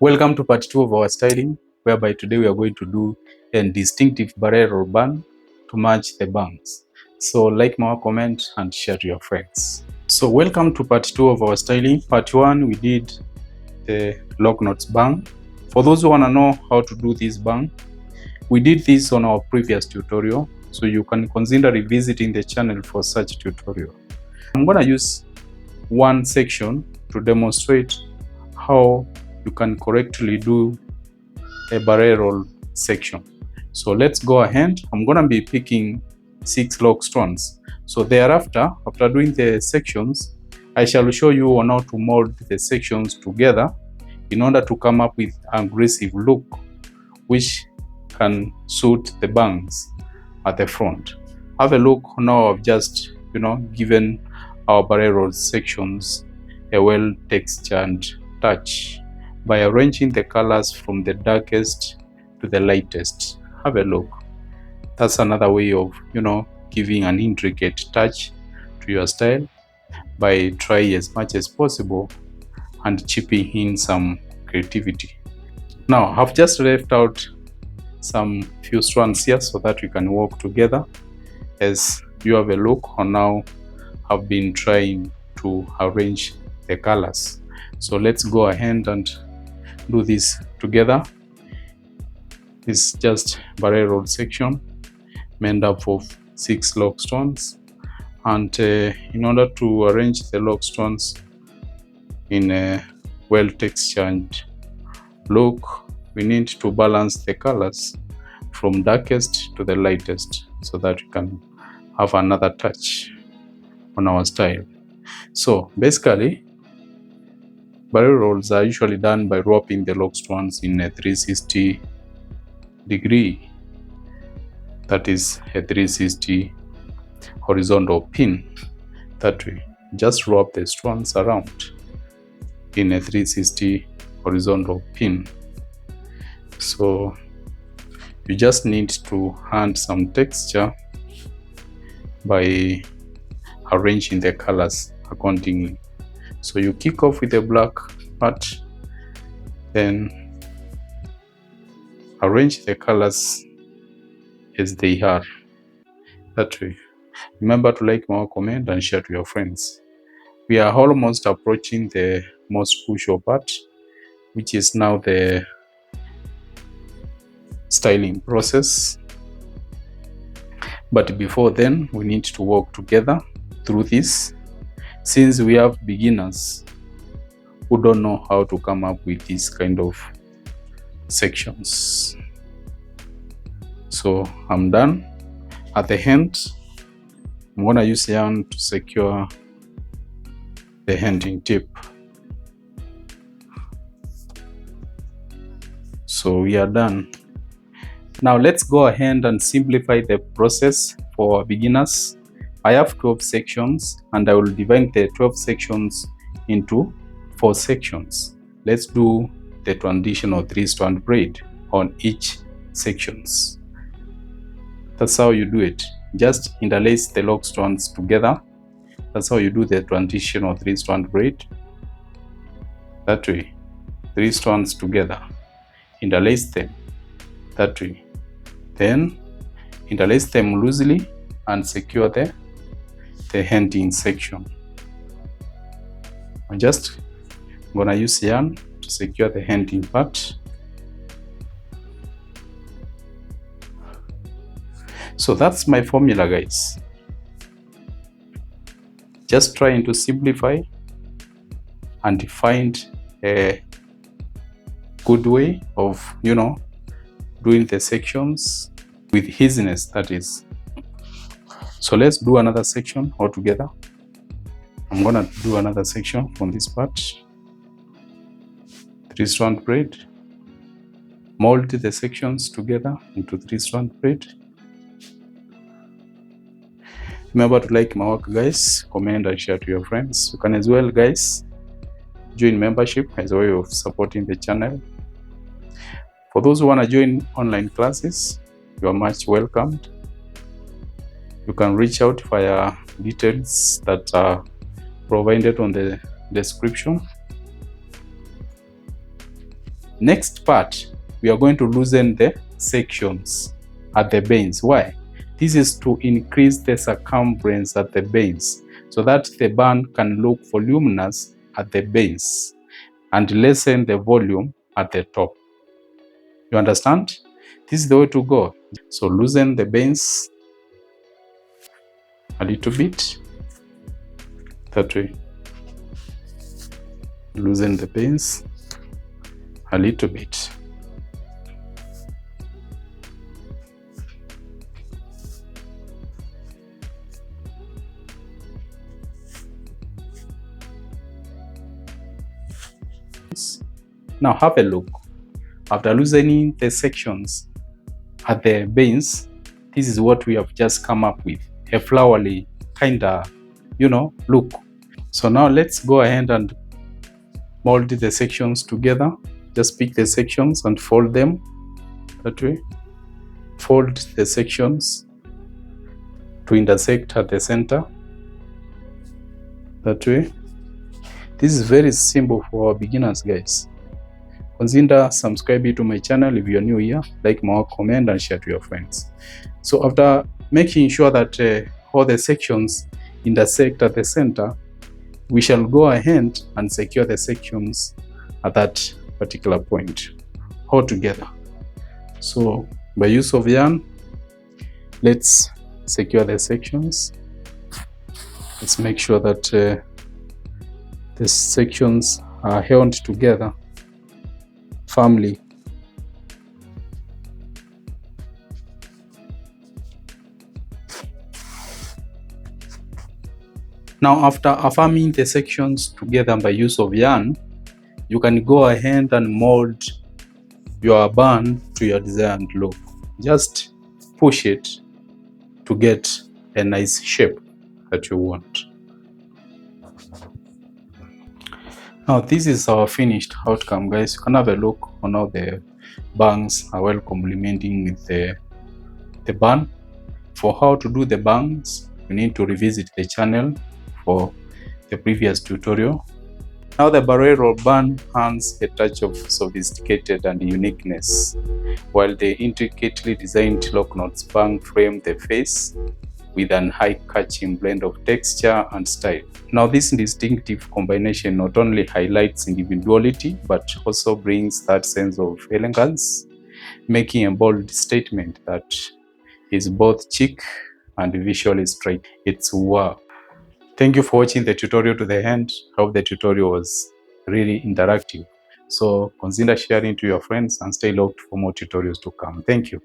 Welcome to part 2 of our styling, whereby today we are going to do a distinctive barrel roll bun to match the bangs. So like my comment and share to your friends. So welcome to part 2 of our styling. Part 1 we did the lock knots bang. For those who want to know how to do this bang, we did this on our previous tutorial, so you can consider revisiting the channel for such tutorial. I'm going to use one section to demonstrate how you can correctly do a barrel roll section. So let's go ahead. I'm going to be picking 6 lock strands. So thereafter, after doing the sections, I shall show you on how to mold the sections together in order to come up with an aggressive look which can suit the bangs at the front. Have a look now. I've just given our barrel roll sections a well textured touch by arranging the colors from the darkest to the lightest. Have a look. That's another way of giving an intricate touch to your style by trying as much as possible and chipping in some creativity. Now I've just left out some few strands here so that we can work together as you have a look on how I've been trying to arrange the colors. So let's go ahead and do this together. It's just barrel roll section made up of 6 lock stones, and in order to arrange the lock stones in a well textured look, we need to balance the colors from darkest to the lightest so that we can have another touch on our style. So basically, barrel rolls are usually done by wrapping the lock strands in a 360 degree, that is a 360 horizontal pin. That way, just wrap the strands around in a 360 horizontal pin. So you just need to add some texture by arranging the colors accordingly. So you kick off with a black part, then arrange the colors as they are. That way. Remember to like my comment and share to your friends. We are almost approaching the most crucial part, which is now the styling process. But before then, we need to work together through this, since we have beginners who don't know how to come up with these kind of sections. So I'm done. At the end, I'm going to use yarn to secure the ending tip. So we are done. Now let's go ahead and simplify the process for beginners. I have 12 sections and I will divide the 12 sections into 4 sections. Let's do the traditional 3-strand braid on each sections. That's how you do it. Just interlace the lock strands together. That's how you do the traditional 3-strand braid. That way, 3 strands together. Interlace them. That way. Then interlace them loosely and secure the ending section. I'm just gonna use yarn to secure the ending part. So that's my formula, guys. Just trying to simplify and find a good way of doing the sections with easiness, that is. So let's do another section all together. I'm gonna do another section from this part. 3-strand braid. Mold the sections together into 3-strand braid. Remember to like my work, guys, comment and share to your friends. You can as well, guys, join membership as a way of supporting the channel. For those who want to join online classes, you are much welcomed. You can reach out via details that are provided on the description. Next part, we are going to loosen the sections at the base. Why? This is to increase the circumference at the base so that the bun can look voluminous at the base and lessen the volume at the top. You understand? This is the way to go. So loosen the base a little bit, that way. Loosen the base a little bit. Now have a look. After loosening the sections at the base, this is what we have just come up with. A flowery kind of, look. So now let's go ahead and mold the sections together. Just pick the sections and fold them that way. Fold the sections to intersect at the center that way. This is very simple for our beginners, guys. Consider subscribing to my channel if you're new here, like, more, comment, and share to your friends. So after making sure that all the sections intersect at the center, we shall go ahead and secure the sections at that particular point all together. So by use of yarn, let's secure the sections. Let's make sure that the sections are held together firmly. Now, after affirming the sections together by use of yarn, you can go ahead and mold your bun to your desired look. Just push it to get a nice shape that you want. Now this is our finished outcome, guys. You can have a look on how the bangs are well complementing with the bun. For how to do the bangs, you need to revisit the channel for the previous tutorial. Now the Barrel Roll Bun adds a touch of sophisticated and uniqueness, while the intricately designed lock knots bang frame the face with an eye-catching blend of texture and style. Now this distinctive combination not only highlights individuality but also brings that sense of elegance, making a bold statement that is both chic and visually striking. It's wow. Thank you for watching the tutorial to the end. I hope the tutorial was really interactive. So consider sharing to your friends and stay locked for more tutorials to come. Thank you.